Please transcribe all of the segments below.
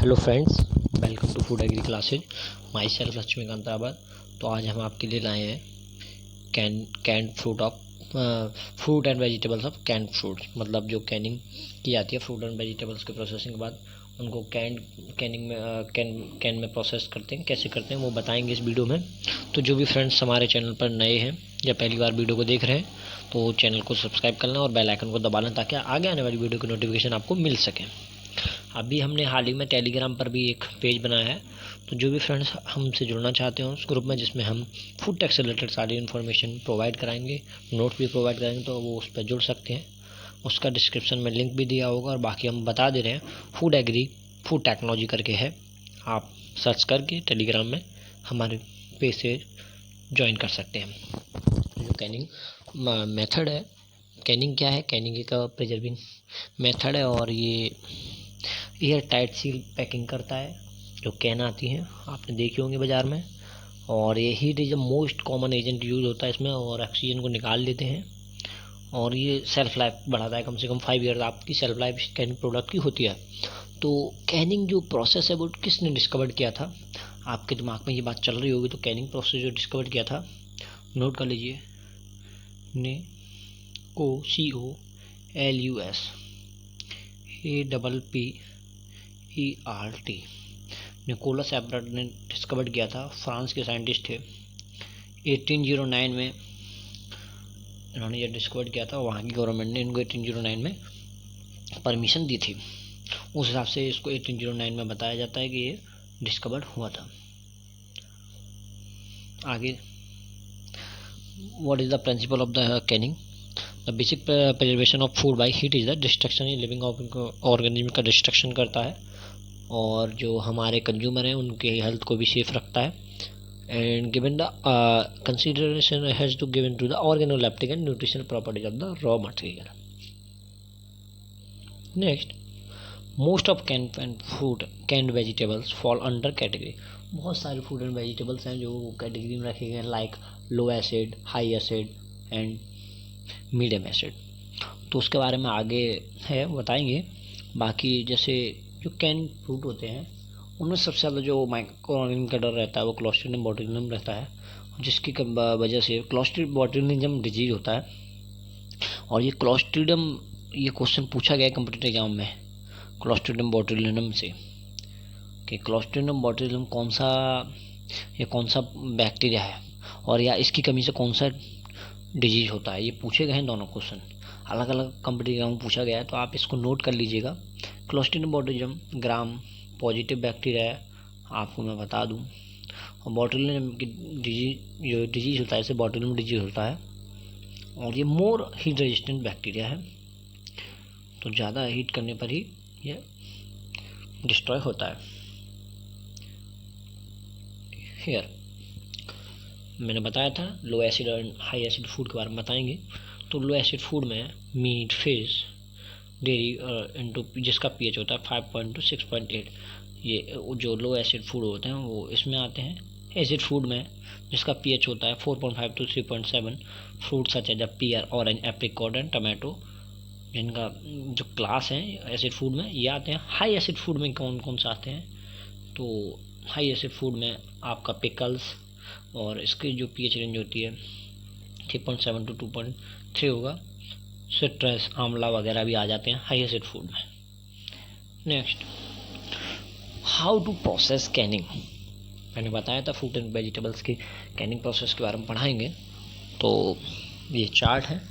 Hello friends, welcome to food agri classes. Myself Laxmikant Rawat. तो आज हम आपके लिए लाए हैं fruit and vegetables of canned fruits. मतलब जो कैनिंग की जाती है फ्रूट एंड वेजिटेबल्स के प्रोसेसिंग के बाद उनको कैन में प्रोसेस करते हैं, कैसे करते हैं वो बताएंगे इस वीडियो में। तो जो भी फ्रेंड्स हमारे चैनल पर नए हैं या पहली बार वीडियो को देख रहे हैं तो चैनल को सब्सक्राइब करना और बेल आइकन को दबाना ताकि आगे आने वाली वीडियो की नोटिफिकेशन आपको मिल सके। अभी हमने हाल ही में टेलीग्राम पर भी एक पेज बनाया है, तो जो भी फ्रेंड्स हमसे जुड़ना चाहते हो उस ग्रुप में, जिसमें हम फूड टेक से रिलेटेड सारी इन्फॉर्मेशन प्रोवाइड कराएंगे, नोट्स भी प्रोवाइड कराएंगे, तो वो उस पर जुड़ सकते हैं। उसका डिस्क्रिप्शन में लिंक भी दिया होगा और बाकी हम बता दे रहे हैं, फूड एग्री फूड टेक्नोलॉजी करके है, आप सर्च करके टेलीग्राम में हमारे पेज से ज्वाइन कर सकते हैं। जो कैनिंग मेथड है, कैनिंग क्या है, कैनिंग एक प्रिजर्विंग मेथड है और ये एयर टाइट सील पैकिंग करता है। जो कैन आती हैं आपने देखी होंगी बाज़ार में, और ये heat is the most common agent use होता है इसमें, और ऑक्सीजन को निकाल लेते हैं और ये सेल्फ लाइफ बढ़ाता है। कम से कम 5 ईयर आपकी सेल्फ लाइफ कैनिंग प्रोडक्ट की होती है। तो कैनिंग जो प्रोसेस है वो किसने डिस्कवर किया था, आपके दिमाग में ये बात चल रही होगी। तो कैनिंग प्रोसेस जो डिस्कवर किया था, नोट कर लीजिए, COCOLUS निकोलस एबरट ने डिस्कवर किया था। फ्रांस के साइंटिस्ट थे। 1809 में इन्होंने ये डिस्कवर किया था। वहाँ की गवर्नमेंट ने इनको 1809 में परमिशन दी थी। उस हिसाब से इसको 1809 में बताया जाता है कि ये डिस्कवर हुआ था। आगे, what is the principle of the Canning? The basic preservation of food by heat is the destruction in living organism का डिस्ट्रक्शन करता है, और जो हमारे कंज्यूमर हैं उनके हेल्थ को भी सेफ रखता है। And given the consideration has to given to the organoleptic and nutritional properties of the raw material. Next, most of canned vegetables fall under category. बहुत सारे फूड एंड वेजिटेबल्स हैं जो कैटेगरी में रखे गए, like low acid, high acid and medium acid. तो उसके बारे में आगे है बताएंगे। बाकी जैसे जो कैन फ्रूट होते हैं उनमें सबसे ज़्यादा जो माइक्रोऑर्गेनिज्म का डर रहता है वो क्लोस्ट्रीडियम बोटुलिनम रहता है, जिसकी वजह से क्लोस्ट्रीडियम बोटुलिनम डिजीज होता है। और ये क्लोस्ट्रीडियम, ये क्वेश्चन पूछा गया है कम्पिटिटिव एग्जाम में क्लोस्ट्रीडियम बोटुलिनम से, कि क्लोस्ट्रीडियम बोटुलिनम कौन सा बैक्टीरिया है और या इसकी कमी से कौन सा डिजीज होता है। ये पूछे गए हैं दोनों क्वेश्चन, अलग अलग कम्पिटिटिव एग्जाम में पूछा गया है, तो आप इसको नोट कर लीजिएगा। Clostridium botulinum gram positive bacteria है, आपको मैं बता दूं। और बोटुलिनम की डिजीज होता है, इसे बोटुलिनम डिजीज होता है, और ये मोर हीट रेजिस्टेंट बैक्टीरिया है, तो ज़्यादा हीट करने पर ही ये डिस्ट्रॉय होता है। हियर मैंने बताया था लो एसिड और हाई एसिड फूड के बारे में बताएंगे। तो लो एसिड फूड में मीट, फिश, डेयरी इनटू जिसका पीएच होता है 5 to 6.8, ये जो लो एसिड फूड होते हैं वो इसमें आते हैं। एसिड फूड में जिसका पीएच होता है 4.5 to 3.7, fruit such as pear, orange, apricot and tomato, जिनका जो क्लास है एसिड फूड में ये आते हैं। हाई एसिड फूड में कौन कौन से आते हैं? तो हाई एसिड फूड में आपका पिकल्स, और इसकी जो पीएच रेंज होती है 3.7 to 2.3 होगा। सिट्रस, आंवला वगैरह भी आ जाते हैं हाई एसिड फूड में। Next, how to process canning. मैंने बताया था फ्रूट एंड वेजिटेबल्स की कैनिंग प्रोसेस के बारे में पढ़ाएंगे। तो ये चार्ट है,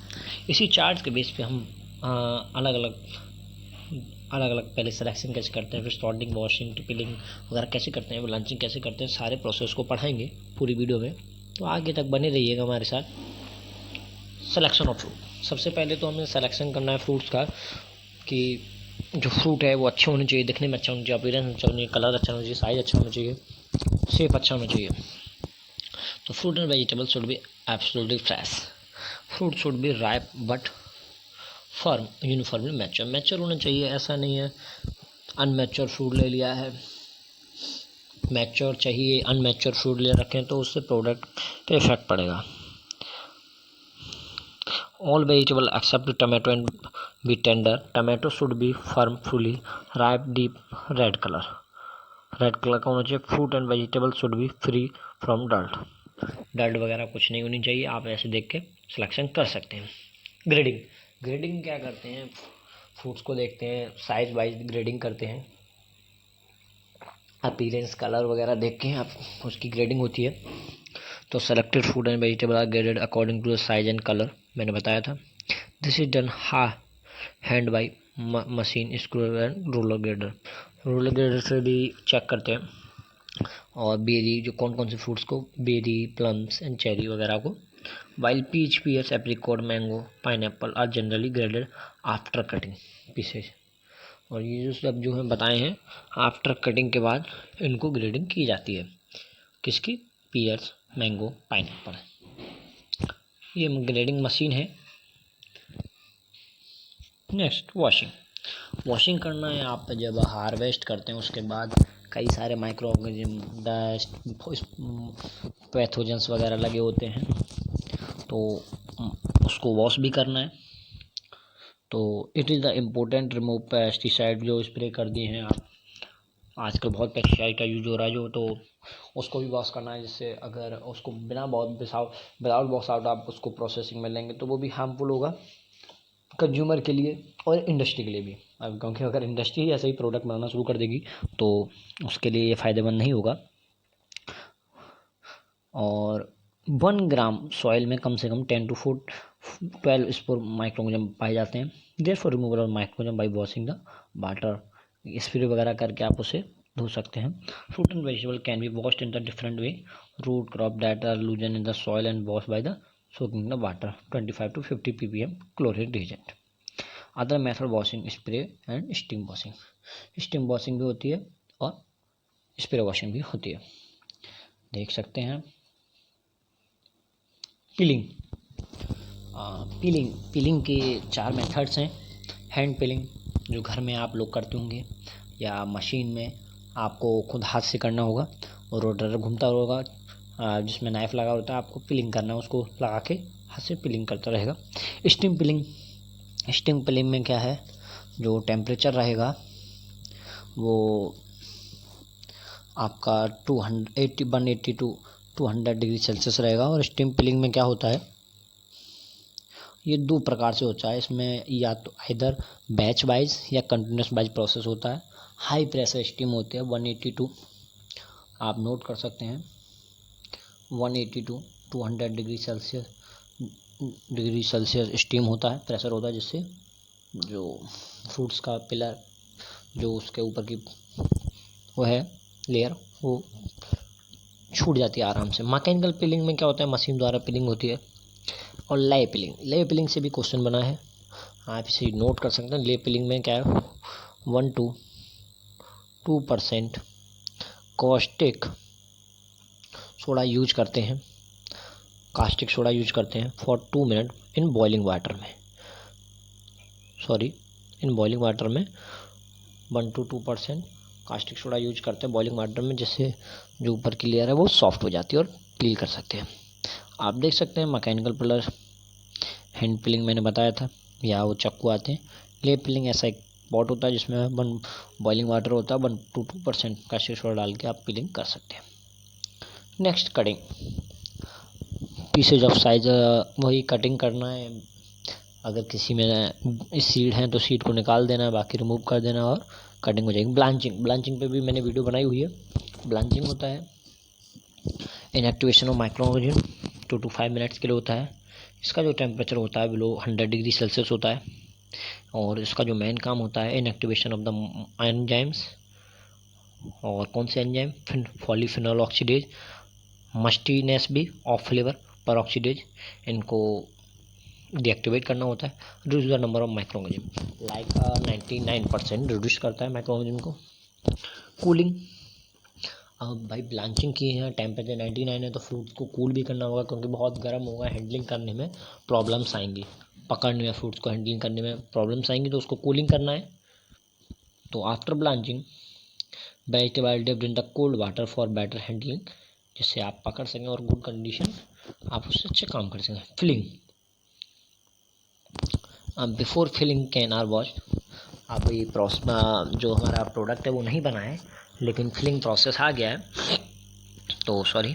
इसी चार्ट के बेस पे हम अलग अलग पहले सिलेक्शन कैसे करते हैं, फिर सॉर्टिंग, वॉशिंग, पिलिंग वगैरह कैसे करते हैं, लंचिंग कैसे करते हैं, सारे प्रोसेस को पढ़ाएंगे पूरी वीडियो में। तो आगे तक बने रहिएगा हमारे साथ। सिलेक्शन ऑफ फ्रूट, सबसे पहले तो हमें सिलेक्शन करना है फ्रूट्स का, कि जो फ्रूट है वो अच्छे होने चाहिए, दिखने में अच्छा होना चाहिए, अपीयरेंस अच्छा होना चाहिए, कलर अच्छा होना चाहिए, साइज अच्छा होना चाहिए, शेप अच्छा होना चाहिए। तो fruit and vegetable should be absolutely fresh. Fruit should be ripe but firm, uniformly mature होना चाहिए। ऐसा नहीं है अनमैच्योर फ्रूट ले लिया है, मैच्योर चाहिए, अनमैच्योर फ्रूट ले रखें तो उससे प्रोडक्ट पे इफेक्ट पड़ेगा। All vegetable except tomato and be tender. Tomato should be firm, fully ripe, deep red color. Red colour का होना चाहिए। Fruit and vegetable should be free from dirt वगैरह कुछ नहीं होनी चाहिए। आप ऐसे देख के सिलेक्शन कर सकते हैं। ग्रेडिंग क्या करते हैं, फ्रूट्स को देखते हैं, साइज वाइज ग्रेडिंग करते हैं, अपीयरेंस कलर वगैरह देख के आप उसकी ग्रेडिंग होती है। तो selected food and vegetable are graded according to the size and colour, मैंने बताया था। This is done hand by machine, screw and roller grader से भी चेक करते हैं। और बेरी, जो कौन कौन से फ्रूट्स को, बेरी, प्लम्स एंड चेरी वगैरह को, while peach, pears, apricot, mango, pineapple are generally graded after cutting pieces. और ये जो सब जो है बताए हैं, आफ्टर कटिंग के बाद इनको ग्रेडिंग की जाती है। किसकी? Pears, mango, pineapple. ये ग्रेडिंग मशीन है। नेक्स्ट वॉशिंग करना है। आप जब हार्वेस्ट करते हैं उसके बाद कई सारे माइक्रो ऑर्गेनिज्म, डस्ट, पैथोजेंस वगैरह लगे होते हैं, तो उसको वॉश भी करना है। तो it is the important remove pesticide, जो स्प्रे कर दिए हैं आप, आजकल बहुत पेस्टिसाइड का यूज हो रहा है जो, तो उसको भी वॉश करना है। जिससे अगर उसको विदाउट वॉश आउट आप उसको प्रोसेसिंग में लेंगे तो वो भी हार्मफुल होगा कंज्यूमर के लिए और इंडस्ट्री के लिए भी। अब क्योंकि अगर इंडस्ट्री ही ऐसे ही प्रोडक्ट बनाना शुरू कर देगी तो उसके लिए ये फ़ायदेमंद नहीं होगा। और 1 ग्राम सॉइल में कम से कम 10 to 12 स्पोर माइक्रोऑर्गेनिज्म पाए जाते हैं। Therefore removal of microorganism by washing the water, spray वगैरह करके आप उसे धो सकते हैं। Fruit and vegetable can be washed in the different way. Root crop that are loosen in the soil and wash by the soaking the water 25 to 50 ppm chlorine reagent. Other method washing, spray and steam washing. Steam washing भी होती है और spray washing भी होती है। देख सकते हैं। पीलिंग के 4 मेथड्स हैं। हैंड पीलिंग, जो घर में आप लोग करते होंगे, या मशीन में आपको खुद हाथ से करना होगा और रोटर घूमता होगा जिसमें नाइफ लगा होता है, आपको पीलिंग करना है, उसको लगा के हाथ से पीलिंग करता रहेगा। स्टीम पीलिंग में क्या है, जो टेम्परेचर रहेगा वो आपका 180 to 200 डिग्री सेल्सियस रहेगा। और स्टीम पीलिंग में क्या होता है, ये 2 प्रकार से होता है। इसमें या तो इधर बैच वाइज या कंटिन्यूस वाइज प्रोसेस होता है। हाई प्रेशर स्टीम होते हैं 182, आप नोट कर सकते हैं, 180 to 200 डिग्री सेल्सियस स्टीम होता है, प्रेशर होता है, जिससे जो फ्रूट्स का पिलर, जो उसके ऊपर की वो है लेयर, वो छूट जाती है आराम से। मैकेनिकल पीलिंग में क्या होता है, मशीन द्वारा पीलिंग होती है। और ले पीलिंग से भी क्वेश्चन बना है, आप इसे नोट कर सकते हैं। ले पीलिंग में क्या है, 1 to 2% कास्टिक सोडा यूज करते हैं for 2 minute in boiling water में 1 to 2% कास्टिक सोडा यूज करते हैं बॉइलिंग वाटर में, जिससे जो ऊपर की लेयर है वो सॉफ्ट हो जाती है और पील कर सकते हैं। आप देख सकते हैं मैकेनिकल पिलर, हैंड पिलिंग मैंने बताया था, या वो चाकू आते हैं। ले पिलिंग ऐसा एक पॉट होता है जिसमें बॉइलिंग वाटर होता है, 1 to 2% कास्टिक सोडा डाल के आप पिलिंग कर सकते हैं। Next cutting, pieces of size, वही कटिंग करना है। अगर किसी में सीड है तो सीड को निकाल देना है, बाकी रिमूव कर देना और कटिंग हो जाएगी। ब्लांचिंग पे भी मैंने वीडियो बनाई हुई है। ब्लांचिंग होता है inactivation of microorganism, 2 to 5 minutes के लिए होता है। इसका जो टेम्परेचर होता है बिलो 100 डिग्री सेल्सियस होता है। और इसका जो मेन काम होता है इनएक्टिवेशन ऑफ द एंजाइम्स। और कौन से एंजाइम, पॉलीफिनोल ऑक्सीडेज, मस्टीनेस भी ऑफ फ्लेवर पर ऑक्सीडेज, इनको डीएक्टिवेट करना होता है। Reduce the number of microorganism, like 99% reduce करता है माइक्रोऑर्गेनिज्म को। कूलिंग, अब भाई ब्लांचिंग की है, टेम्परेचर 99 है तो फ्रूट्स को कूल भी करना होगा, क्योंकि बहुत गर्म होगा, हैंडलिंग करने में प्रॉब्लम्स आएंगी, पकड़ने में, फ्रूट्स को हैंडलिंग करने में प्रॉब्लम्स आएंगी, तो उसको कूलिंग करना है। तो after blanching vegetable dipped in the cold water for better handling, जिससे आप पकड़ सकें और गुड कंडीशन आप उससे अच्छे काम कर सकें। Filling, before filling can are washed, अब ये जो हमारा प्रोडक्ट है वो नहीं बना है, लेकिन फिलिंग प्रोसेस आ गया है। तो सॉरी,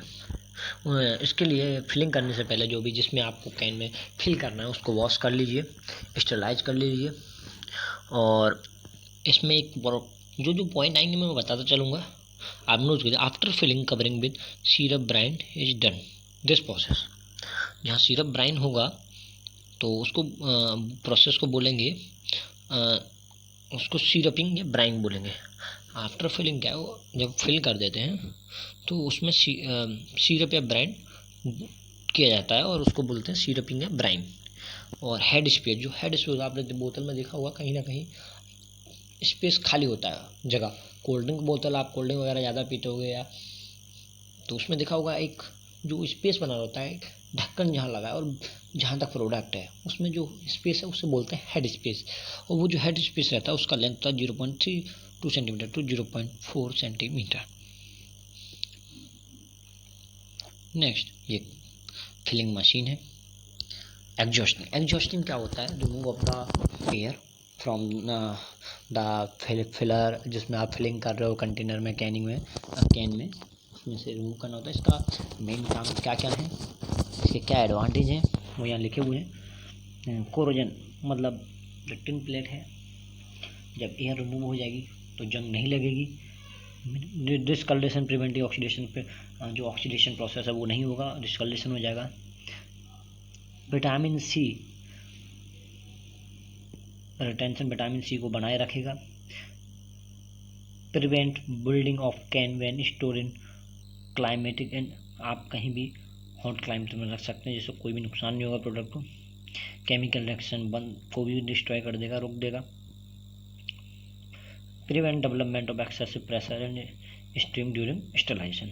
इसके लिए फिलिंग करने से पहले जो भी जिसमें आपको कैन में फिल करना है उसको वॉश कर लीजिए, स्टरलाइज कर लीजिए। और इसमें एक जो जो पॉइंट आएंगे मैं बताता चलूँगा, आप नोट कीजिए। After filling covering with syrup brine is done this process. जहाँ सिरप ब्राइन होगा तो उसको प्रोसेस को बोलेंगे, उसको सिरपिंग या ब्राइन बोलेंगे। आफ्टर फिलिंग क्या है, जब फिल कर देते हैं तो उसमें सिरप या ब्राइन किया जाता है और उसको बोलते हैं सिरपिंग या ब्राइन। और हेड स्पेस, जो हेड स्पेस आपने बोतल में देखा होगा कहीं ना कहीं स्पेस खाली होता है जगह। कोल्ड ड्रिंक बोतल, आप कोल्ड ड्रिंक वगैरह ज़्यादा पीते होगे या तो उसमें देखा होगा एक जो स्पेस बना होता है, ढक्कन जहाँ लगा है और जहाँ तक प्रोडक्ट है उसमें जो स्पेस है उसे बोलते हैं हेड स्पेस। और वो जो हेड स्पेस रहता है उसका लेंथ था 0.32 सेंटीमीटर टू 0.4 सेंटीमीटर। नेक्स्ट, ये फिलिंग मशीन है। एग्जॉस्टिंग क्या होता है, remove of the air from the filler, जिसमें आप फिलिंग कर रहे हो कंटेनर में, कैनिंग में, कैन में, उसमें से रिमूव करना होता है। इसका मेन काम क्या क्या है, इसके क्या एडवांटेज हैं वो यहाँ लिखे हुए हैं। कोरोजन मतलब जो टिन प्लेट है, जब एयर रिमूव हो जाएगी तो जंग नहीं लगेगी। डिस्कलरेशन प्रिवेंटिव ऑक्सीडेशन पे जो ऑक्सीडेशन प्रोसेस है वो नहीं होगा, डिस्कलरेशन हो जाएगा। Vitamin C retention, vitamin C को बनाए रखेगा। Prevent building of can when store in climatic and, आप कहीं भी हॉट क्लाइमेट में रख सकते हैं जिससे कोई भी नुकसान नहीं होगा प्रोडक्ट को। केमिकल रिएक्शन बंद को भी डिस्ट्रॉय कर देगा, रोक देगा। Prevent development of excessive pressure and steam during sterilisation.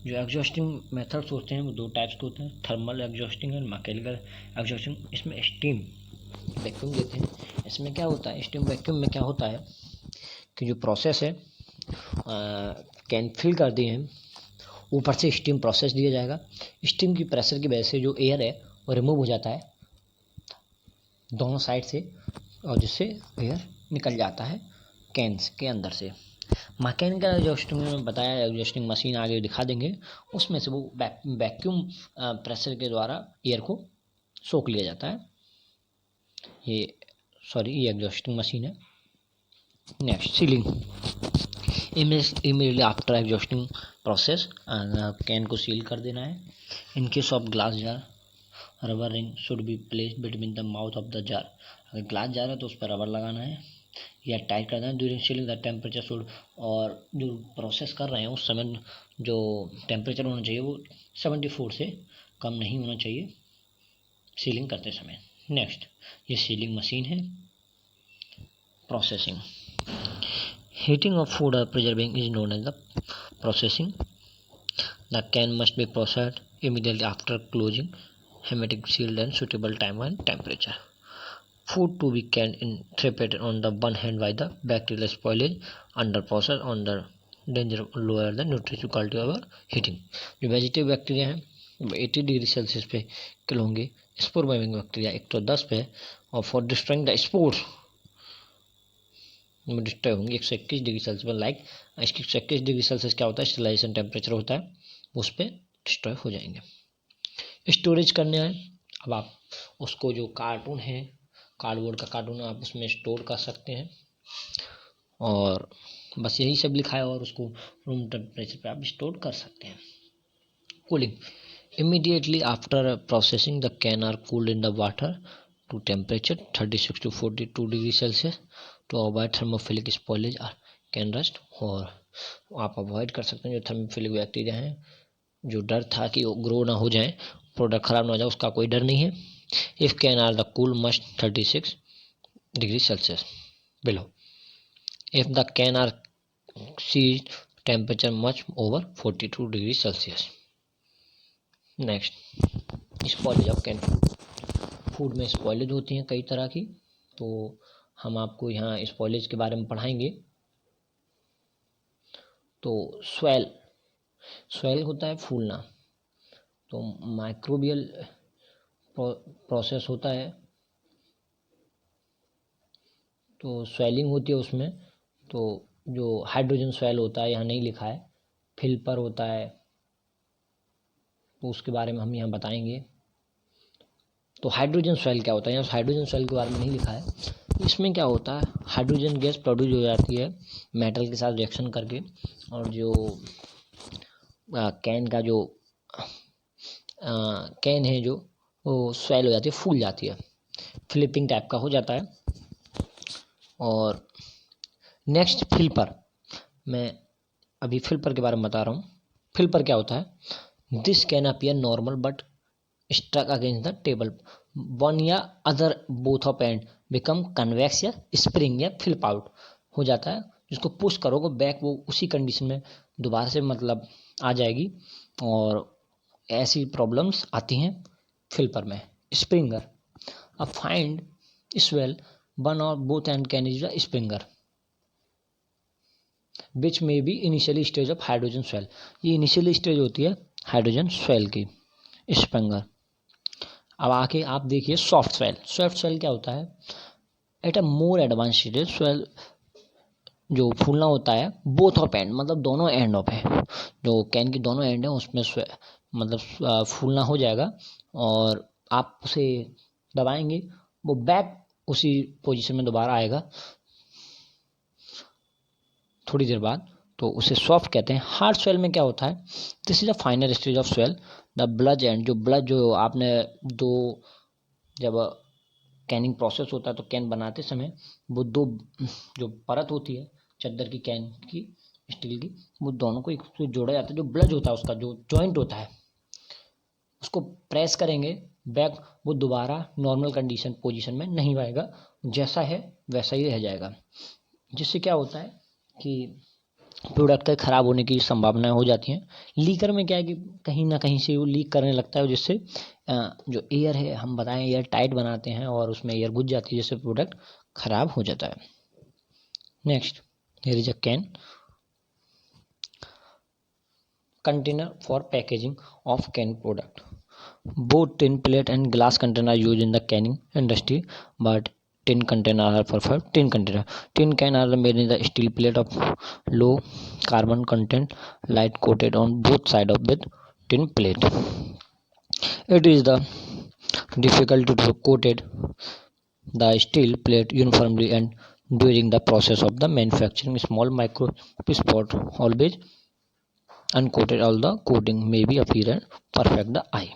जो एग्जॉस्टिंग मेथड्स होते हैं वो दो टाइप्स के होते हैं, thermal exhausting and mechanical exhausting. इसमें स्टीम वैक्यूम देते हैं। इसमें क्या होता है, स्टीम वैक्यूम में क्या होता है कि जो प्रोसेस है, कैन फिल कर दिए हैं, ऊपर से स्टीम प्रोसेस दिया जाएगा। स्टीम की प्रेशर की वजह से जो एयर है वो रिमूव हो जाता है दोनों साइड से, और जिससे एयर निकल जाता है कैन्स के अंदर से। मैकेनिकल एग्जॉस्टिंग में बताया, एग्जॉस्टिंग मशीन आगे दिखा देंगे, उसमें से वो वैक्यूम प्रेशर के द्वारा एयर को सोख लिया जाता है। ये एग्जॉस्टिंग मशीन है। Next, ceiling. Immediately after exhausting process can को सील कर देना है। In case of glass jar, rubber ring should be placed between the mouth of the jar. अगर ग्लास जार है तो उस पर रबर लगाना है या टाइट कर देना है। During ceiling the temperature should, और जो प्रोसेस कर रहे हैं उस समय जो टेम्परेचर होना चाहिए वो 74 से कम नहीं होना चाहिए सीलिंग करते समय। नेक्स्ट, ये सीलिंग मशीन है। Processing, heating of food or preserving is known as the processing. The can must be processed immediately after closing, hermetic sealed and suitable time and temperature. Food to be canned in treated on the one hand by the bacterial spoilage, under process on the danger lower than nutritional quality of heating. जो vegetative bacteria हैं वो 80 degree Celsius पे किल होंगे, spore buying bacteria 110 पे, और for destroying the spores में destroy होंगे 121 degree Celsius पर। लाइक 121 डिग्री सेल्सियस क्या होता है, स्टरलाइजेशन टेम्परेचर होता है, उस पर डिस्ट्रॉय हो जाएंगे। स्टोरेज करने हैं, अब आप उसको जो कार्टून है, कार्डबोर्ड का कार्टून आप उसमें स्टोर कर सकते हैं, और बस यही सब लिखा है, और उसको रूम टेम्परेचर पे आप स्टोर कर सकते हैं। Cooling, immediately after processing the can are cooled in the water to temperature 36 to 42 degree Celsius to avoid thermophilic spoilage or can rust। और आप अवॉइड कर सकते हैं जो थर्मोफिलिक बैक्टीरिया हैं, जो डर था कि वो ग्रो ना हो जाए, प्रोडक्ट खराब ना हो जाए, उसका कोई डर नहीं है। If can are the cool must 36 degree Celsius below, if the can are see temperature much over 42 degree Celsius. Next, spoilage of can food में स्पॉइलेज होती हैं कई तरह की, तो हम आपको यहाँ स्पॉइलेज के बारे में पढ़ाएंगे। तो स्वेल होता है फूलना, तो माइक्रोबियल प्रोसेस होता है, तो स्वेलिंग होती है उसमें। तो जो हाइड्रोजन स्वेल होता है यहाँ नहीं लिखा है, फिल्पर होता है, तो उसके बारे में हम यहाँ बताएंगे। तो हाइड्रोजन स्वेल क्या होता है, यहाँ हाइड्रोजन स्वेल के बारे में नहीं लिखा है। इसमें क्या होता है, हाइड्रोजन गैस प्रोड्यूस हो जाती है मेटल के साथ रिएक्शन करके, और जो कैन का जो कैन है जो वो स्वेल हो जाती है, फूल जाती है, फ्लिपिंग टाइप का हो जाता है। और नेक्स्ट फिल्पर, मैं अभी फिल्पर के बारे में बता रहा हूँ। फिल्पर क्या होता है, this can appear normal but struck against the table, one या other both of end become convex या स्प्रिंग या फ्लिप आउट हो जाता है। जिसको पुश करोगे बैक वो उसी कंडीशन में दोबारा से मतलब आ जाएगी, और ऐसी प्रॉब्लम्स आती हैं फिल्पर में। स्प्रिंगर, अब फाइंड स्वेल वन और both end can is the springer which में be initially stage of hydrogen swell, ये इनिशियली स्टेज होती है हाइड्रोजन स्वेल की, स्प्रिंगर। अब आके आप देखिए सॉफ्ट स्वेल। सॉफ्ट स्वेल क्या होता है, at a more advance stage swell जो फूलना होता है बोथ ऑफ एंड, मतलब दोनों एंड ऑफ है, जो कैन की दोनों एंड है उसमें मतलब फूलना हो जाएगा, और आप उसे दबाएंगे वो बैक उसी पोजीशन में दोबारा आएगा थोड़ी देर बाद, तो उसे सॉफ्ट कहते हैं। हार्ड स्वेल में क्या होता है, this is a final stage of swell, the bulge and, जो ब्लज जो आपने दो, जब कैनिंग प्रोसेस होता है तो कैन बनाते समय वो दो जो परत होती है चद्दर की, कैन की, स्टील की, वो दोनों को एक दूसरे जोड़ा जाता है। जो ब्लज होता है उसका जो जॉइंट होता है उसको प्रेस करेंगे बैक, वो दोबारा नॉर्मल कंडीशन पोजीशन में नहीं आएगा, जैसा है वैसा ही रह जाएगा। जिससे क्या होता है कि प्रोडक्ट के ख़राब होने की संभावनाएं हो जाती हैं। लीकर में क्या है कि कहीं ना कहीं से वो लीक करने लगता है, जिससे जो एयर है, हम बताएं एयर टाइट बनाते हैं और उसमें एयर घुस जाती है, जिससे प्रोडक्ट ख़राब हो जाता है। Next, here is a can, container for packaging of can product. Both tin plate and glass container are used in the canning industry, but tin container are preferred. Tin container, tin can are made in the steel plate of low carbon content, light coated on both side of with tin plate. It is the difficult to coated the steel plate uniformly, and during the process of the manufacturing small micro spot always uncoated, all the coating may be appear and perfect the eye।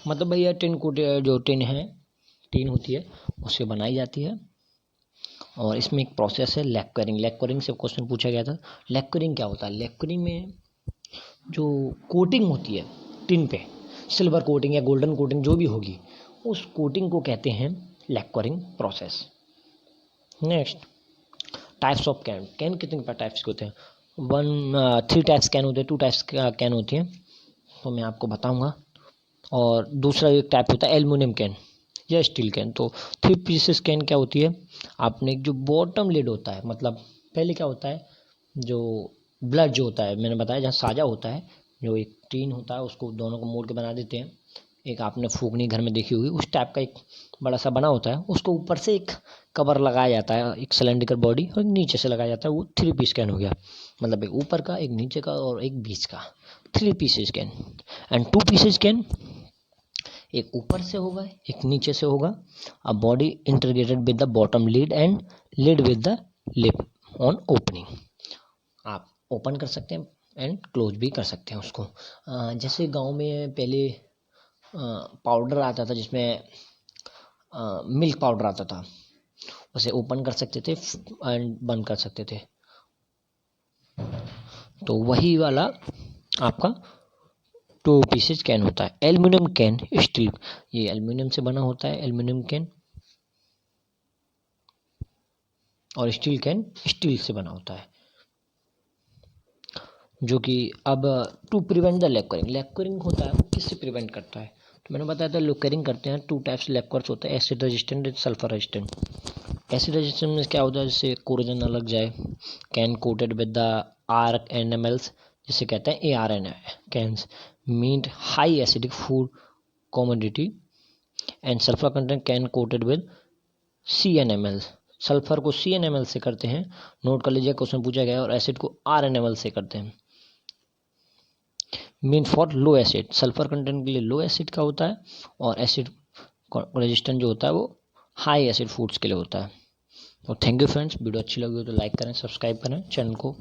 मतलब भैया tin coated जो tin है, tin होती है उससे बनाई जाती है, और इसमें एक प्रोसेस है लैक्वरिंग। लैक्वरिंग से क्वेश्चन पूछा गया था। लैक्वरिंग क्या होता है, लैक्वरिंग में जो कोटिंग होती है टिन पे, सिल्वर कोटिंग या गोल्डन कोटिंग जो भी होगी, उस कोटिंग को कहते हैं lacquering process. Next, types of can. Can कितने टाइप्स के होते हैं, 3 टाइप्स कैन होते हैं, 2 टाइप्स कैन होती हैं, तो मैं आपको बताऊंगा। और दूसरा एक टाइप होता है एल्युमिनियम कैन या स्टील कैन। तो 3 पीसेस कैन क्या होती है, आपने जो बॉटम लिड होता है, मतलब पहले क्या होता है, जो ब्लड जो होता है मैंने बताया जहाँ साजा होता है, जो एक टीन होता है उसको दोनों को मोड़ के बना देते हैं। एक आपने फूकनी घर में देखी होगी, उस टाइप का एक बड़ा सा बना होता है, उसको ऊपर से एक कवर लगाया जाता है, एक सिलेंड्रिकल बॉडी, और नीचे से लगाया जाता है, वो 3 पीस कैन हो गया। मतलब एक ऊपर का, एक नीचे का और एक बीच का, 3 pieces can. And 2 pieces can, एक ऊपर से होगा एक नीचे से होगा। A body integrated with the bottom lid and lid with the lip on opening. आप ओपन कर सकते हैं एंड क्लोज भी कर सकते हैं उसको। जैसे गांव में पहले पाउडर आता था, जिसमें मिल्क पाउडर आता था, उसे ओपन कर सकते थे एंड बंद कर सकते थे, तो वही वाला आपका 2 पीसेज कैन होता है। एल्युमिनियम कैन, स्टील, ये एल्युमिनियम से बना होता है एल्युमिनियम कैन, और स्टील कैन स्टील से बना होता है। जो कि अब टू प्रिवेंट द लैक्वरिंग, लैक्वरिंग होता है वो किससे प्रिवेंट करता है, तो मैंने बताया था लैक्वरिंग करते हैं 2 टाइप्स लैक्वर्स होते हैं, acid resistant and sulphur resistant. Acid resistant में क्या होता है, जिससे कोरोजन न लग जाए। Can coated with the R enamels, जिसे कहते हैं ARN cans, meat high acidic food commodity, and sulfur content can coated with CNML, sulphur को CnMl से करते हैं, नोट कर लीजिए क्वेश्चन पूछा गया, और एसिड को RnMl से करते हैं। Mean for low acid, sulphur content के लिए लो एसिड का होता है, और एसिड रेजिस्टेंट जो होता है वो हाई एसिड फूड्स के लिए होता है। और थैंक यू फ्रेंड्स, वीडियो अच्छी लगी हो तो लाइक करें, सब्सक्राइब करें चैनल को।